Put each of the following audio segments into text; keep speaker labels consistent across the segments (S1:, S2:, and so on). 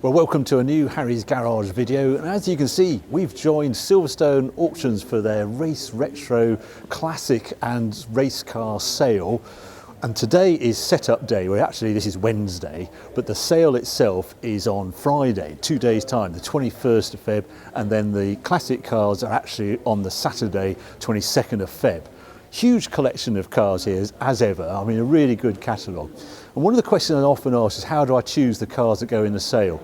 S1: Well, welcome to a new Harry's Garage video, and as you can see, we've joined Silverstone Auctions for their Race Retro Classic and Race Car sale. And today is setup day. Well, actually this is Wednesday, but the sale itself is on Friday, 2 days time, the 21st of Feb, and then the classic cars are actually on the Saturday, 22nd of Feb. Huge collection of cars here as ever. I mean, a really good catalogue. And one of the questions I often ask is, how do I choose the cars that go in the sale?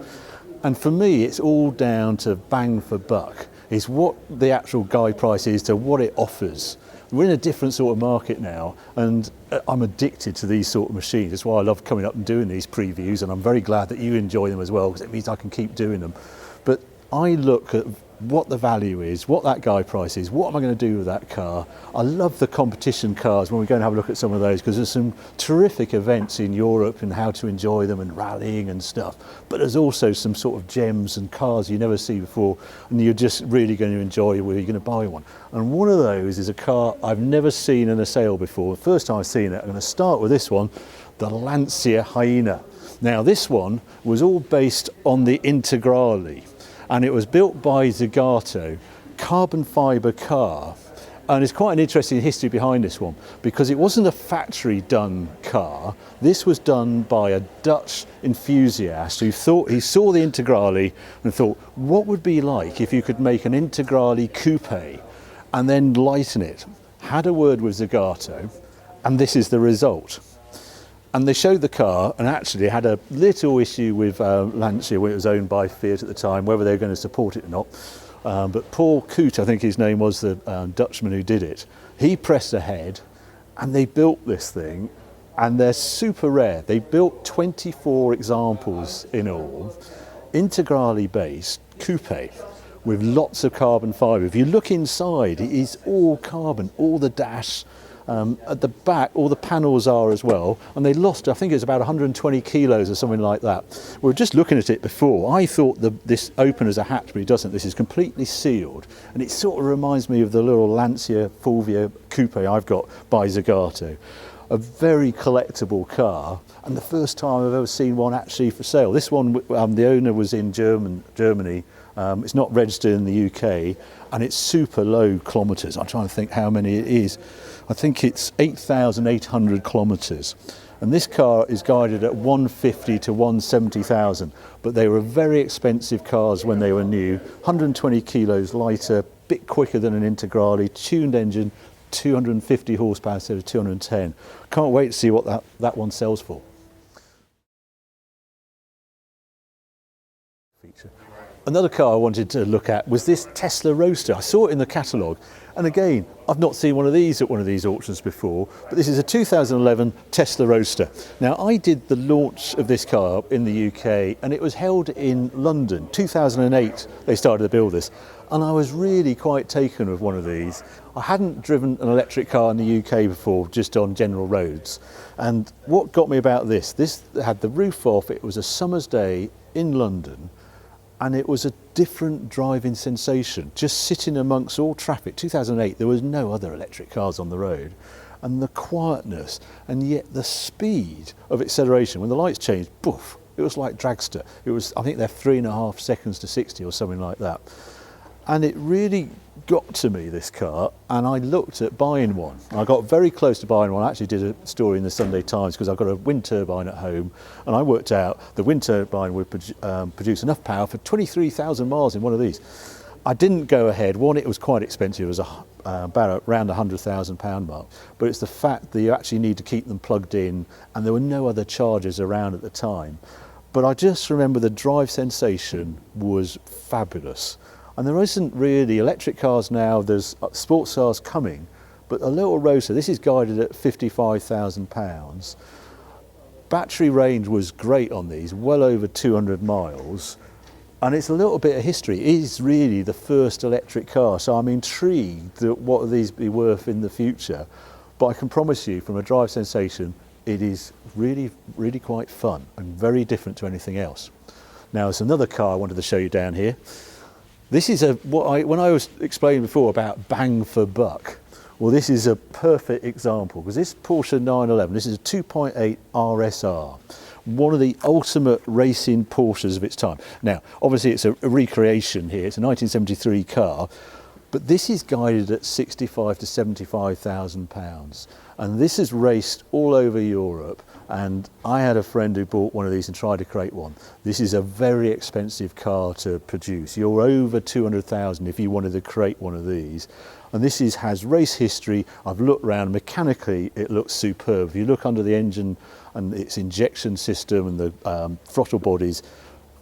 S1: And for me, it's all down to bang for buck. It's what the actual guide price is to what it offers. We're in a different sort of market now, and I'm addicted to these sort of machines. That's why I love coming up and doing these previews, and I'm very glad that you enjoy them as well, because it means I can keep doing them. But I look at what the value is, what that guide price is, what am I going to do with that car. I love the competition cars when we go and have a look at some of those, because there's some terrific events in Europe and how to enjoy them and rallying and stuff. But there's also some sort of gems and cars you never see before, and you're just really going to enjoy where you're going to buy one. And one of those is a car I've never seen in a sale before. The first time I've seen it, I'm going to start with this one, the Lancia Hyena. Now this one was all based on the Integrale, and it was built by Zagato, carbon fibre car. And it's quite an interesting history behind this one, because it wasn't a factory done car. This was done by a Dutch enthusiast who thought, he saw the Integrale and thought, what would it be like if you could make an Integrale coupe and then lighten it? Had a word with Zagato, and this is the result. And they showed the car, and actually had a little issue with Lancia when it was owned by Fiat at the time, whether they were going to support it or not. But Paul Koot, I think his name was, the Dutchman who did it, he pressed ahead, and they built this thing, and they're super rare. They built 24 examples in all, Integrale based, coupe, with lots of carbon fibre. If you look inside, it is all carbon, all the dash. At the back, all the panels are as well, and they lost, I think it's about 120 kilos or something like that. We were just looking at it before. I thought this opened as a hatch, but it doesn't. This is completely sealed, and it sort of reminds me of the little Lancia FULVIA coupe I've got by Zagato. A very collectible car, and the first time I've ever seen one actually for sale. This one, the owner was in Germany. It's not registered in the UK, and it's super low kilometres. I'm trying to think how many it is. I think it's 8,800 kilometres. And this car is guided at 150 to 170,000, but they were very expensive cars when they were new. 120 kilos lighter, bit quicker than an Integrale, tuned engine, 250 horsepower instead of 210. Can't wait to see what that one sells for. Another car I wanted to look at was this Tesla Roadster. I saw it in the catalogue, and again, I've not seen one of these at one of these auctions before, but this is a 2011 Tesla Roadster. Now, I did the launch of this car in the UK, and it was held in London. 2008 they started to build this, and I was really quite taken with one of these. I hadn't driven an electric car in the UK before, just on general roads, and what got me about this had the roof off. It was a summer's day in London, and it was a different driving sensation, just sitting amongst all traffic. 2008, there was no other electric cars on the road, and the quietness, and yet the speed of acceleration. When the lights changed, poof, it was like dragster. It was, I think they're 3.5 seconds to 60 or something like that. And it really got to me, this car, and I looked at buying one. I got very close to buying one. I actually did a story in the Sunday Times because I've got a wind turbine at home, and I worked out the wind turbine would produce enough power for 23,000 miles in one of these. I didn't go ahead. One, it was quite expensive. It was about around the £100,000 mark, but it's the fact that you actually need to keep them plugged in, and there were no other chargers around at the time. But I just remember the drive sensation was fabulous. And there isn't really electric cars now. There's sports cars coming, but a little Roadster, this is guided at £55,000. Battery range was great on these, well over 200 miles. And it's a little bit of history. It is really the first electric car. So I'm intrigued at what these be worth in the future. But I can promise you, from a drive sensation, it is really, really quite fun and very different to anything else. Now, there's another car I wanted to show you down here. This is when I was explaining before about bang for buck, well, this is a perfect example, because this Porsche 911, this is a 2.8 RSR. one of the ultimate racing Porsches of its time. Now, obviously it's a recreation here, it's a 1973 car, but this is guided at 65 to 75,000 pounds. And this is raced all over Europe. And I had a friend who bought one of these and tried to create one. This is a very expensive car to produce. You're over 200,000 if you wanted to create one of these. And this has race history. I've looked around, mechanically it looks superb. If you look under the engine and its injection system and the throttle bodies,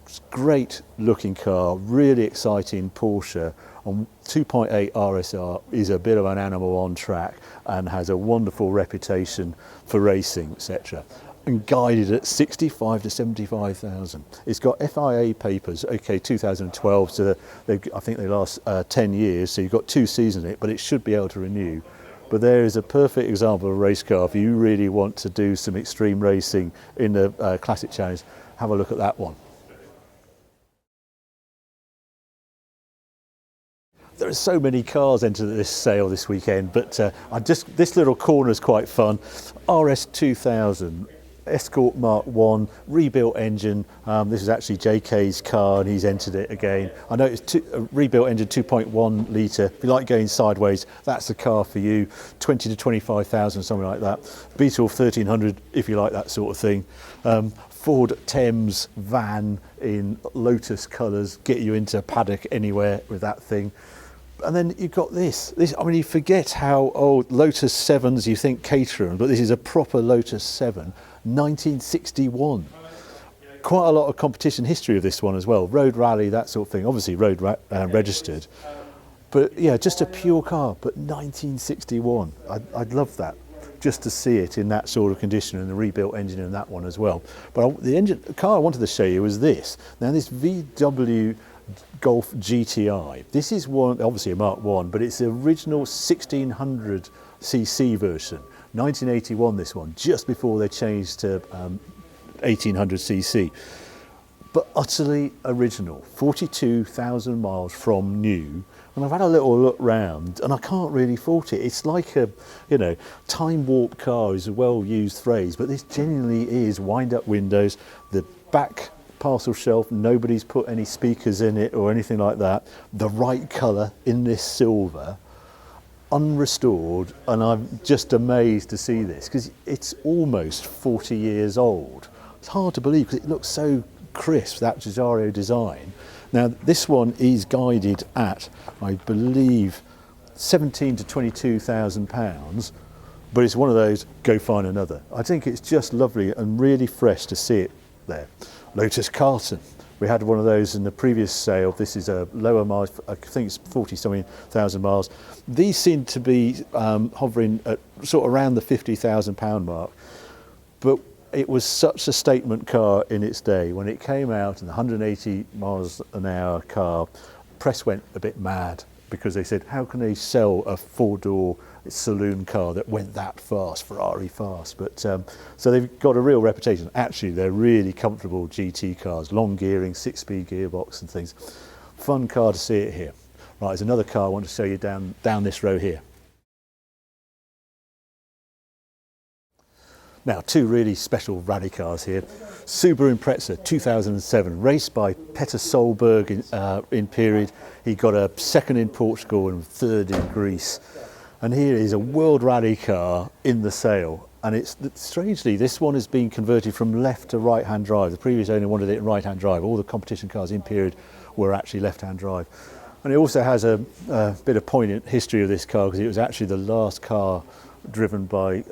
S1: it's a great looking car, really exciting Porsche. And 2.8 RSR is a bit of an animal on track and has a wonderful reputation for racing, etc. And guided at 65 to 75,000. It's got FIA papers, okay, 2012, so I think they last 10 years, so you've got 2 seasons in it, but it should be able to renew. But there is a perfect example of a race car. If you really want to do some extreme racing in the Classic Challenge, have a look at that one. There are so many cars entered this sale this weekend, but this little corner is quite fun. RS2000, ESCORT Mark 1, rebuilt engine. This is actually JK's car and he's entered it again. I know it's a rebuilt engine, 2.1 litre. If you like going sideways, that's the car for you. 20 to 25,000, something like that. Beetle 1300, if you like that sort of thing. Ford Thames van in Lotus colours, get you into paddock anywhere with that thing. And then you've got this, I mean, you forget how old Lotus 7s, you think Caterham, but this is a proper Lotus 7, 1961. Quite a lot of competition history of this one as well, road rally, that sort of thing, obviously road registered. But yeah, just a pure car, but 1961. I'd love that, just to see it in that sort of condition, and the rebuilt engine in that one as well. But the car I wanted to show you was this. Now this VW Golf GTI. This is one, obviously a Mark 1, but it's the original 1600cc version. 1981 this one, just before they changed to 1800cc. But utterly original, 42,000 miles from new. And I've had a little look round and I can't really fault it. It's like a, time warp car is a well-used phrase, but this genuinely is wind-up windows, the back parcel shelf, nobody's put any speakers in it or anything like that. The right colour in this silver, unrestored, and I'm just amazed to see this because it's almost 40 years old. It's hard to believe because it looks so crisp, that Giugiaro design. Now this one is guided at, I believe, 17 to 22,000 pounds, but it's one of those, go find another. I think it's just lovely and really fresh to see it there. Lotus Carton. We had one of those in the previous sale. This is a lower miles, I think it's 40-something thousand miles. These seem to be hovering at sort of around the 50,000 pound mark. But it was such a statement car in its day. When it came out in the 180 miles an hour car, press went a bit mad because they said, how can they sell a 4-door saloon car that went that fast, Ferrari fast? But so they've got a real reputation. Actually, they're really comfortable GT cars, long gearing, 6-speed gearbox and things. Fun car to see it here. Right, there's another car I want to show you down this row here. Now, 2 really special rally cars here. Subaru Impreza 2007, raced by Peter Solberg in period. He got a 2nd in Portugal and 3rd in Greece. And here is a world rally car in the sale. And it's strangely, this one has been converted from left to right-hand drive. The previous owner wanted it in right-hand drive. All the competition cars in period were actually left-hand drive. And it also has a bit of poignant history of this car because it was actually the last car driven by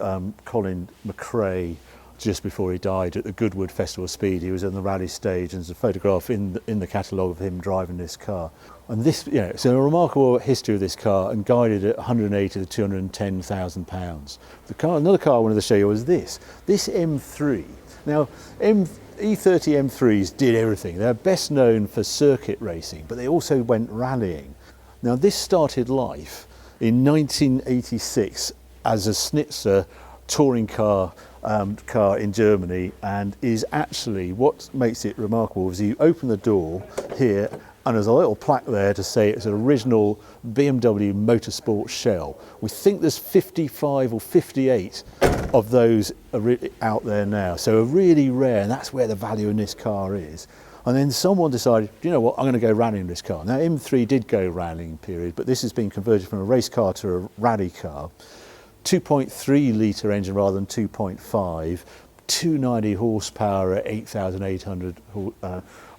S1: Colin McRae just before he died at the Goodwood Festival of Speed. He was in the rally stage, and there's a photograph in the catalogue of him driving this car. And this, it's a remarkable history of this car, and guided at 180 to 210,000 pounds. Another car I wanted to show you was this M3. Now, E30 M3s did everything. They're best known for circuit racing, but they also went rallying. Now, this started life in 1986 as a Schnitzer touring car in Germany, and is actually, what makes it remarkable is you open the door here and there's a little plaque there to say it's an original BMW Motorsport shell. We think there's 55 or 58 of those out there now, so really rare, and that's where the value in this car is. And then someone decided, you know what, I'm going to go rallying this car. Now M3 did go rallying period, but this has been converted from a race car to a rally car. 2.3 litre engine rather than 2.5, 290 horsepower at 8,800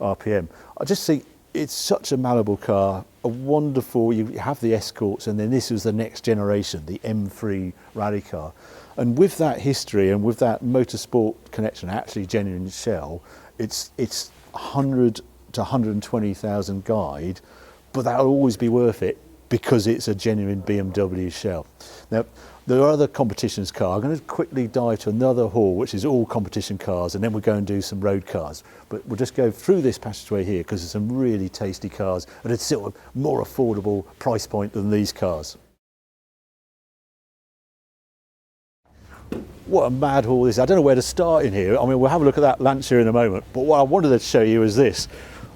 S1: RPM. I just think it's such a malleable car, a wonderful, you have the Escorts, and then this was the next generation, the M3 rally car. And with that history and with that motorsport connection, actually genuine shell, it's 100 to 120,000 guide, but that'll always be worth it because it's a genuine BMW shell. Now, there are other competitions cars. I'm going to quickly dive to another hall, which is all competition cars, and then we'll go and do some road cars. But we'll just go through this passageway here because there's some really tasty cars at a sort of more affordable price point than these cars. What a mad hall this is. I don't know where to start in here. I mean, we'll have a look at that Lancia in a moment, but what I wanted to show you is this.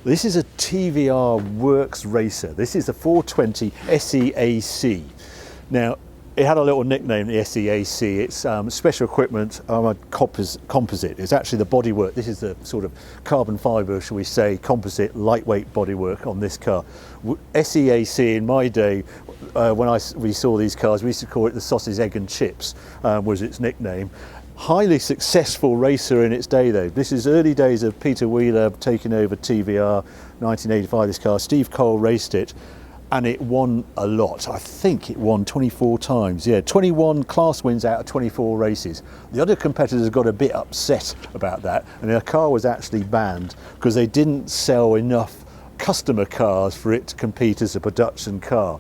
S1: This is a TVR Works Racer. This is the 420 SEAC. Now, it had a little nickname, the SEAC. It's special equipment composite. It's actually the bodywork. This is the sort of carbon fibre, shall we say, composite, lightweight bodywork on this car. SEAC in my day, when we saw these cars, we used to call it the sausage, egg and chips, was its nickname. Highly successful racer in its day though. This is early days of Peter Wheeler taking over TVR, 1985 this car. Steve Cole raced it and it won a lot. I think it won 24 times. Yeah, 21 class wins out of 24 races. The other competitors got a bit upset about that and their car was actually banned because they didn't sell enough customer cars for it to compete as a production car.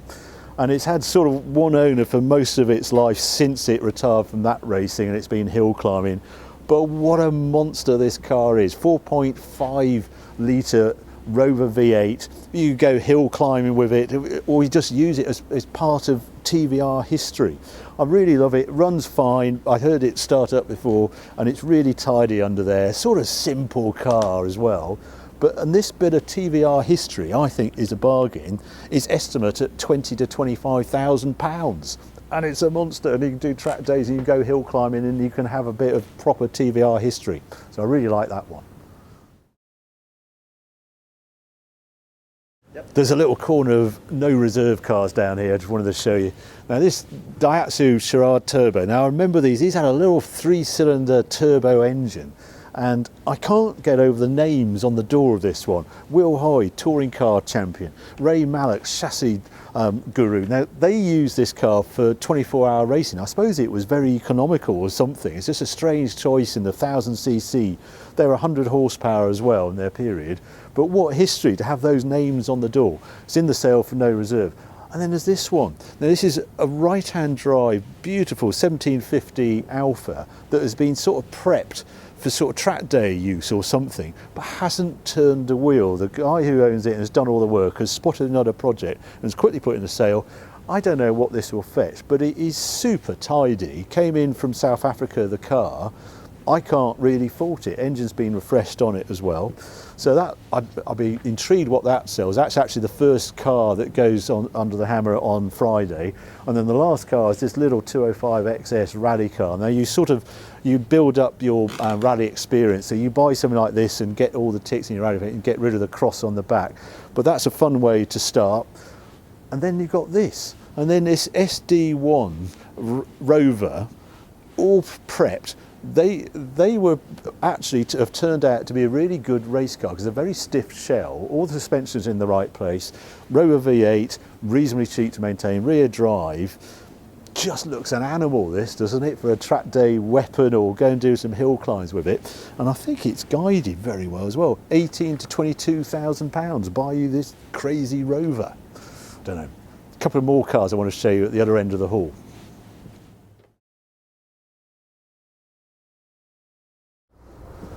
S1: And it's had sort of one owner for most of its life since it retired from that racing, and it's been hill climbing. But what a monster this car is. 4.5 litre Rover V8. You go hill climbing with it, or you just use it as part of TVR history. I really love it. It runs fine. I heard it start up before, and it's really tidy under there. Sort of simple car as well. And this bit of TVR history, I think, is a bargain. It's estimated at £20,000 to £25,000, and it's a monster. And you can do track days, and you can go hill climbing, and you can have a bit of proper TVR history. So I really like that one. Yep. There's a little corner of no reserve cars down here. I just wanted to show you. Now this DAIHATSU CHARADE turbo. Now I remember these had a little 3-cylinder turbo engine. And I can't get over the names on the door of this one. Will Hoy, touring car champion. Ray Mallock, chassis guru. Now, they use this car for 24-hour racing. I suppose it was very economical or something. It's just a strange choice in the 1000cc. They were 100 horsepower as well in their period. But what history to have those names on the door. It's in the sale for no reserve. And then there's this one. Now this is a right-hand drive, beautiful 1750 Alpha that has been sort of prepped for sort of track day use or something, but hasn't turned the wheel. The guy who owns it and has done all the work has spotted another project and has quickly put it in the sale. I don't know what this will fetch, but it is super tidy. Came in from South Africa, the car. I can't really fault it. Engine's been refreshed on it as well. So that I'll be intrigued what that sells. That's actually the first car that goes on under the hammer on Friday. And then the last car is this little 205 XS rally car. Now you build up your rally experience. So you buy something like this and get all the ticks in your rally and get rid of the cross on the back. But that's a fun way to start. And then you've got this. And then this SD1 Rover, all prepped. They were actually have turned out to be a really good race car because a very stiff shell, all the suspension's in the right place, Rover V8, reasonably cheap to maintain, rear drive, just looks an animal this, doesn't it, for a track day weapon or go and do some hill climbs with it. And I think it's guided very well as well. £18,000 to £22,000 buy you this crazy Rover. Don't know. A couple of more cars I want to show you at the other end of the hall.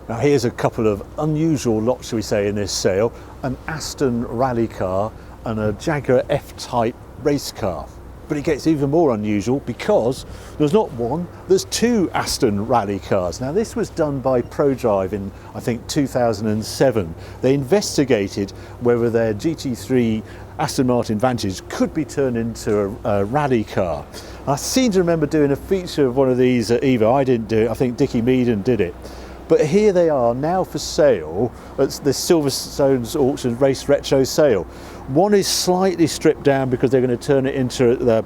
S1: Now here's a couple of unusual lots, shall we say, in this sale. An Aston rally car and a Jaguar F-Type race car. But it gets even more unusual because there's not one, there's two Aston rally cars. Now this was done by ProDrive in, I think, 2007. They investigated whether their GT3 Aston Martin Vantage could be turned into a rally car. I seem to remember doing a feature of one of these at EVO. I didn't do it, I think Dickie Meaden did it. But here they are now for sale at the Silverstone's auction race retro sale. One is slightly stripped down because they're going to turn it into, the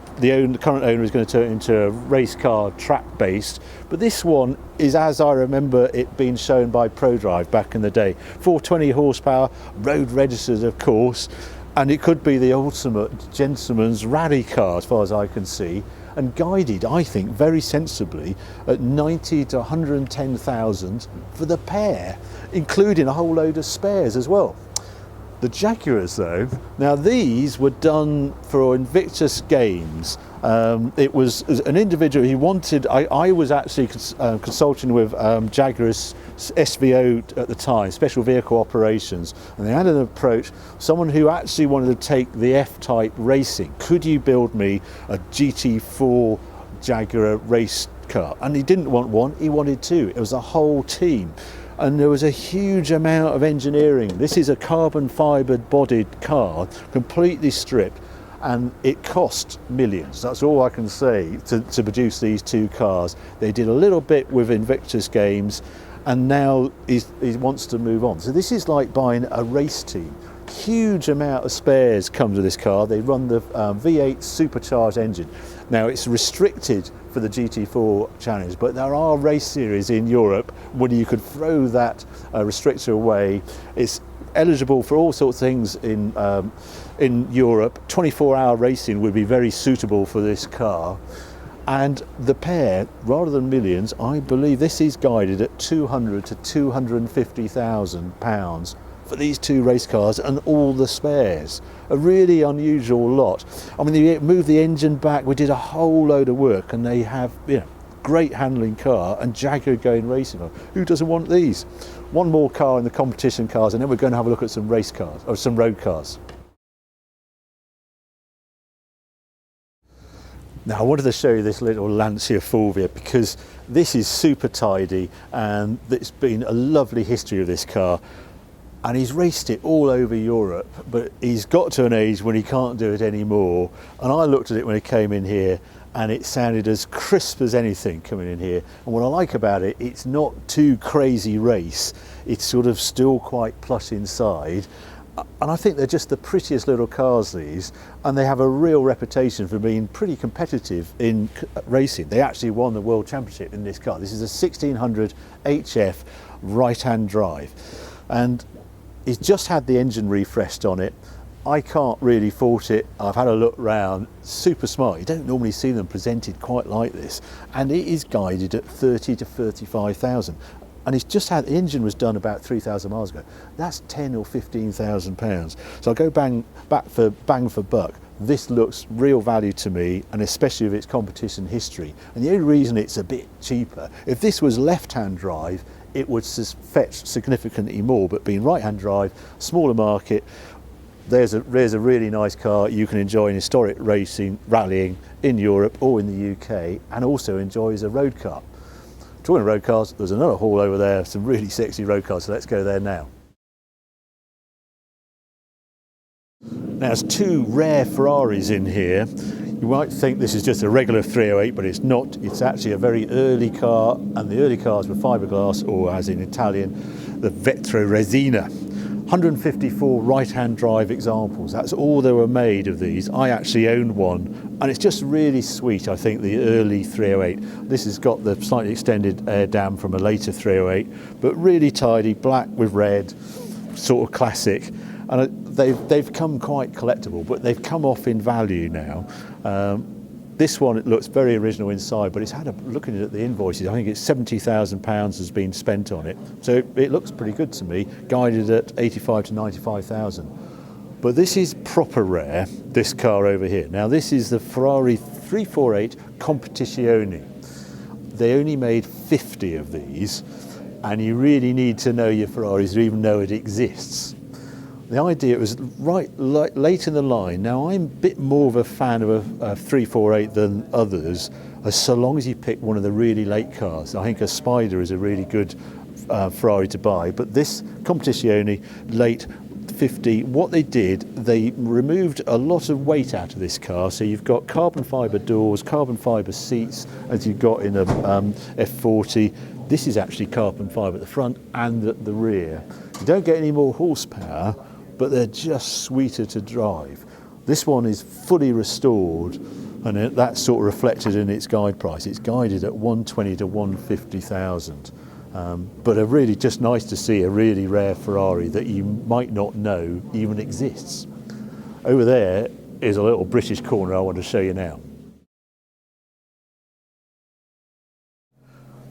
S1: current owner is going to turn it into a race car track based. But this one is as I remember it being shown by ProDrive back in the day. 420 horsepower, road registered of course, and it could be the ultimate gentleman's rally car as far as I can see. And guided, I think, very sensibly at 90 to 110,000 for the pair, including a whole load of spares as well. The Jaguars though, now these were done for Invictus Games. It was an individual he wanted, I was actually consulting with Jaguars SVO at the time, Special Vehicle Operations, and they had an approach, someone who actually wanted to take the F-type racing. Could you build me a GT4 Jaguar race car? And he didn't want one, he wanted two. It was a whole team. And there was a huge amount of engineering. This is a carbon fibered bodied car, completely stripped, and it cost millions. That's all I can say to produce these two cars. They did a little bit with Invictus Games, and now he wants to move on. So this is like buying a race team. Huge amount of spares come to this car. They run the V8 supercharged engine. Now it's restricted for the GT4 challenge, but there are race series in Europe where you could throw that restrictor away. It's eligible for all sorts of things in Europe. 24-hour racing would be very suitable for this car. And the pair, rather than millions, I believe this is guided at 200 to 250,000 pounds for these two race cars and all the spares. A really unusual lot. I mean, they moved the engine back, we did a whole load of work, and they have, you know, great handling car and Jaguar going racing. Who doesn't want these? One more car in the competition cars, and then we're going to have a look at some race cars, or some road cars. Now I wanted to show you this little Lancia Fulvia because this is super tidy and it's been a lovely history of this car. And he's raced it all over Europe, but he's got to an age when he can't do it anymore. And I looked at it when it came in here and it sounded as crisp as anything coming in here. And what I like about it, it's not too crazy race. It's sort of still quite plush inside. And I think they're just the prettiest little cars, these, and they have a real reputation for being pretty competitive in racing. They actually won the World Championship in this car. This is a 1600 HF right-hand drive. And he's just had the engine refreshed on it. I can't really fault it. I've had a look round. Super smart. You don't normally see them presented quite like this. And it is guided at 30 to 35,000. And it's just had, the engine was done about 3,000 miles ago. That's 10 or 15,000 pounds. So I'll go bang for buck. This looks real value to me, and especially with its competition history. And the only reason it's a bit cheaper, if this was left-hand drive, it would fetch significantly more, but being right-hand drive, smaller market, there's a really nice car you can enjoy in historic racing, rallying in Europe or in the UK, and also enjoy as a road car. Talking of road cars, there's another hall over there, some really sexy road cars, so let's go there now. Now there's two rare Ferraris in here. You might think this is just a regular 308, but it's not. It's actually a very early car, and the early cars were fiberglass, or as in Italian, the VETRORESINA. 154 right-hand drive examples. That's all there were made of these. I actually owned one, and it's just really sweet, I think, the early 308. This has got the slightly extended air dam from a later 308, but really tidy, black with red, sort of classic. And they've come quite collectible, but they've come off in value now. This one, it looks very original inside, but it's had looking at the invoices, I think it's £70,000 has been spent on it. So it looks pretty good to me, guided at 85 to 95,000. But this is proper rare, this car over here. Now this is the Ferrari 348 Competizione. They only made 50 of these, and you really need to know your Ferraris to even know it exists. The idea was late in the line. Now I'm a bit more of a fan of a 348 than others, so long as you pick one of the really late cars. I think a Spider is a really good Ferrari to buy, but this Competizione late 50, what they did, they removed a lot of weight out of this car. So you've got carbon fibre doors, carbon fibre seats, as you've got in a F40. This is actually carbon fibre at the front and at the rear. You don't get any more horsepower, but they're just sweeter to drive. This one is fully restored, and that's sort of reflected in its guide price. It's guided at 120 to 150,000. But a really just nice to see a really rare Ferrari that you might not know even exists. Over there is a little British corner I want to show you now.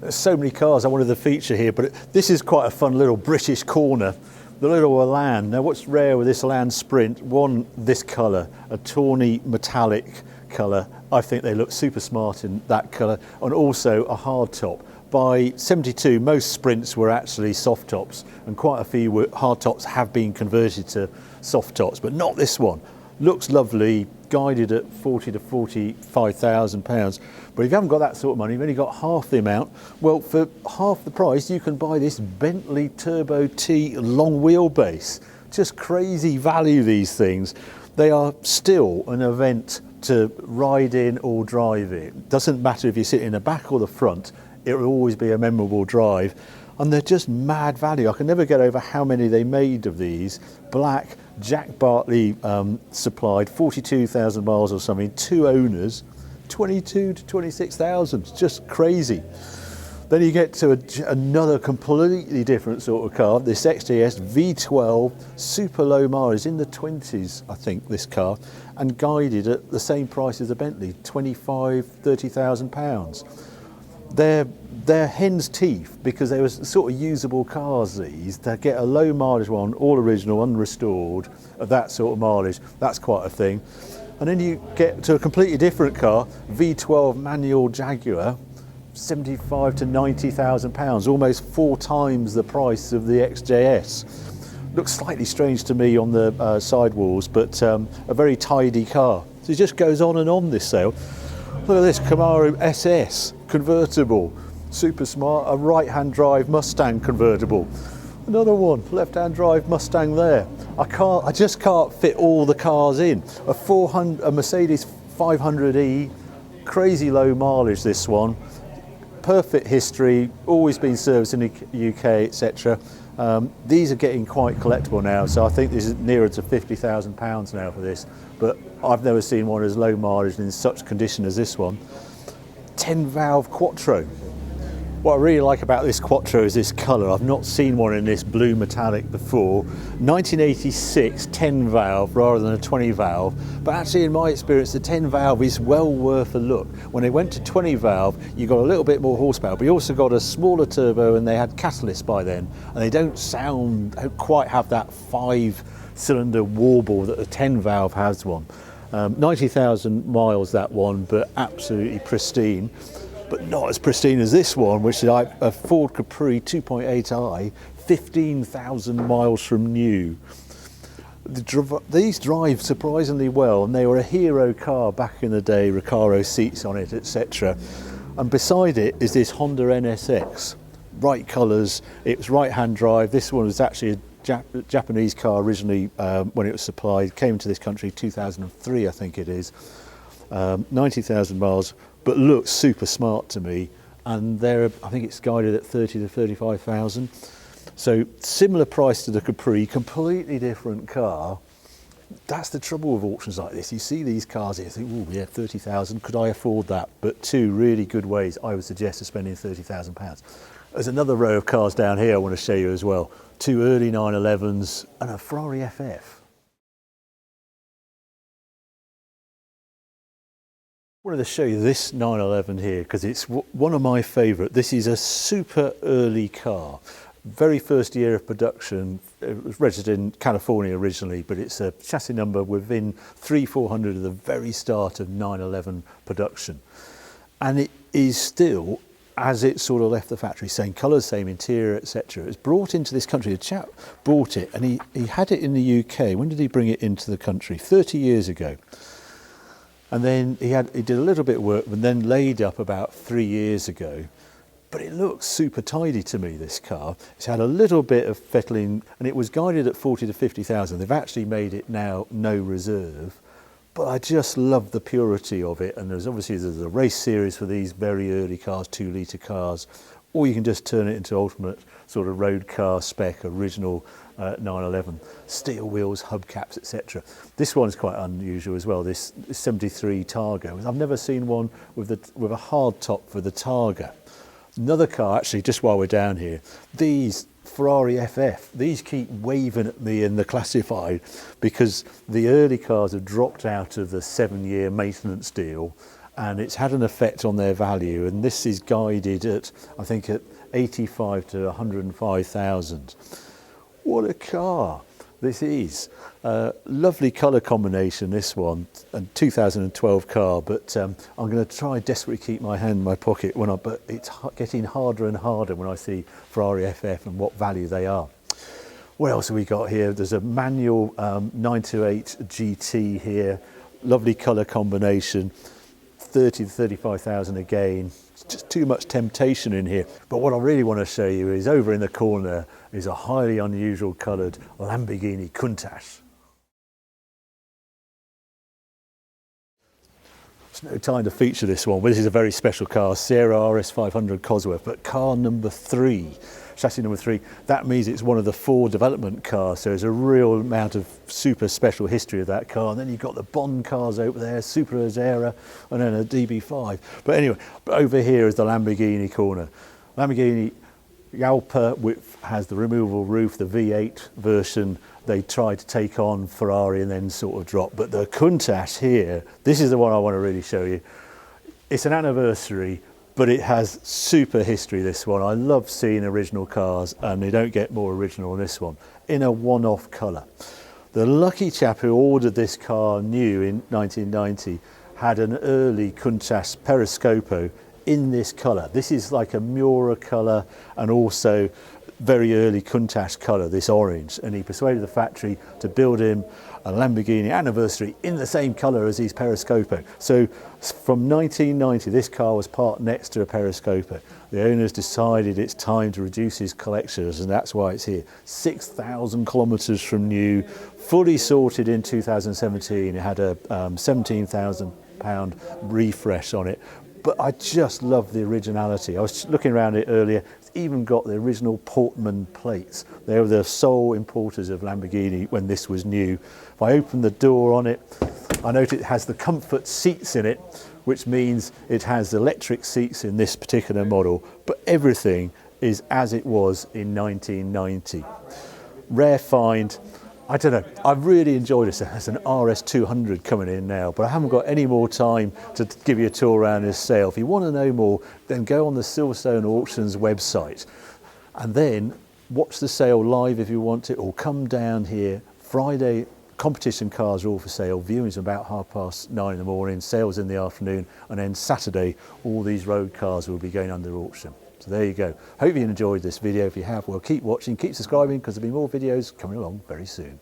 S1: There's so many cars I wanted to feature here, but this is quite a fun little British corner. The little Elan. Now what's rare with this Elan Sprint, one, this colour, a tawny metallic colour. I think they look super smart in that colour, and also a hard top. By 72, most Sprints were actually soft tops, and quite a few hard tops have been converted to soft tops, but not this one. Looks lovely, guided at 40 to 45,000 pounds. But if you haven't got that sort of money, you've only got half the amount. Well, for half the price, you can buy this Bentley Turbo T long wheelbase. Just crazy value, these things. They are still an event to ride in or drive in. Doesn't matter if you sit in the back or the front, it will always be a memorable drive. And they're just mad value. I can never get over how many they made of these. Black, Jack Bartley supplied, 42,000 miles or something, 2 owners, 22 to 26,000, just crazy. Then you get to another completely different sort of car, this XJS V12, super low mileage, in the 20s, I think, this car, and guided at the same price as the Bentley, 25, 30,000 pounds. They're hen's teeth, because they were sort of usable cars, these. They get a low mileage one, all original, unrestored, of that sort of mileage. That's quite a thing. And then you get to a completely different car, V12 manual Jaguar, 75 to 90,000 pounds, almost 4 times the price of the XJS. Looks slightly strange to me on the sidewalls, but a very tidy car. So it just goes on and on, this sale. Look at this Camaro SS convertible, super smart, a right-hand drive Mustang convertible. Another one, left-hand drive Mustang there. I just can't fit all the cars in. A Mercedes 500e, crazy low mileage this one, perfect history, always been serviced in the UK, etc. These are getting quite collectible now, so I think this is nearer to £50,000 now for this, but I've never seen one as low mileage and in such condition as this one. 10 valve Quattro. What I really like about this Quattro is this colour. I've not seen one in this blue metallic before. 1986 10 valve rather than a 20 valve, but actually in my experience the 10 valve is well worth a look. When they went to 20 valve you got a little bit more horsepower, but you also got a smaller turbo, and they had catalysts by then, and they don't quite have that 5-cylinder warble that the 10 valve has one. 90,000 miles that one, but absolutely pristine. But not as pristine as this one, which is a Ford Capri 2.8i, 15,000 miles from new. These drive surprisingly well, and they were a hero car back in the day, Recaro seats on it, etc. And beside it is this Honda NSX, bright colours, it was right-hand drive. This one was actually a Japanese car originally when it was supplied, came to this country 2003 I think it is, 90,000 miles, but looks super smart to me, and I think it's guided at 30 to 35,000. So similar price to the Capri, completely different car. That's the trouble with auctions like this. You see these cars here, you think, oh yeah, 30,000, could I afford that? But 2 really good ways I would suggest of spending £30,000. There's another row of cars down here I want to show you as well. 2 early 911s and a Ferrari FF. I wanted to show you this 911 here because it's one of my favourite. This is a super early car. Very first year of production. It was registered in California originally, but it's a chassis number within 300-400 of the very start of 911 production. And it is still as it sort of left the factory, same colours, same interior, etc. It was brought into this country. A chap bought it, and he had it in the UK. When did he bring it into the country? 30 years ago. And then he did a little bit of work, and then laid up about 3 years ago. But it looks super tidy to me, this car. It's had a little bit of fettling, and it was guided at 40 to 50,000. They've actually made it now no reserve. But I just love the purity of it, and there's a race series for these very early cars, 2 litre cars, or you can just turn it into ultimate sort of road car spec, original 911, steel wheels, hubcaps, etc. This one's quite unusual as well, this 73 Targa. I've never seen one with a hard top for the Targa. Another car, actually, just while we're down here, these Ferrari FF, these keep waving at me in the classified because the early cars have dropped out of the 7-year maintenance deal, and it's had an effect on their value. And this is guided at, I think, at 85 to 105,000. What a car this is. Lovely colour combination, this one, a 2012 car, but I'm going to try desperately keep my hand in my pocket but it's getting harder and harder when I see Ferrari FF and what value they are. What else have we got here? There's a manual 928 GT here, lovely colour combination, 30 to 35,000 again. It's just too much temptation in here. But what I really want to show you is over in the corner is a highly unusual coloured Lamborghini Countach. There's no time to feature this one, but this is a very special car, Sierra RS 500 Cosworth, but car number 3, chassis number 3. That means it's one of the 4 development cars, so there's a real amount of super special history of that car. And then you've got the Bond cars over there, Super Azera, and then a DB5. But anyway, over here is the Lamborghini corner. Lamborghini Galpa, which has the removable roof, the V8 version. They tried to take on Ferrari and then sort of drop. But the Countach here, this is the one I want to really show you. It's an anniversary, but it has super history, this one. I love seeing original cars, and they don't get more original than this one, in a one-off colour. The lucky chap who ordered this car new in 1990 had an early Countach Periscopo in this colour. This is like a Miura colour, and also very early Countach colour, this orange, and he persuaded the factory to build him a Lamborghini anniversary in the same colour as his Periscopo. So from 1990 this car was parked next to a Periscopo. The owners decided it's time to reduce his collections, and that's why it's here. 6,000 kilometres from new, fully sorted in 2017. It had a £17,000 refresh on it. But I just love the originality. I was looking around it earlier. It's even got the original Portman plates. They were the sole importers of Lamborghini when this was new. If I open the door on it, I note it has the comfort seats in it, which means it has electric seats in this particular model. But everything is as it was in 1990. Rare find. I don't know, I've really enjoyed this. There's an RS 200 coming in now, but I haven't got any more time to give you a tour around this sale. If you want to know more, then go on the Silverstone Auctions website and then watch the sale live if you want to, or come down here. Friday, competition cars are all for sale. Viewings are about 9:30 in the morning, sales in the afternoon, and then Saturday, all these road cars will be going under auction. So there you go. Hope you enjoyed this video. If you have, well, keep watching, keep subscribing, because there'll be more videos coming along very soon.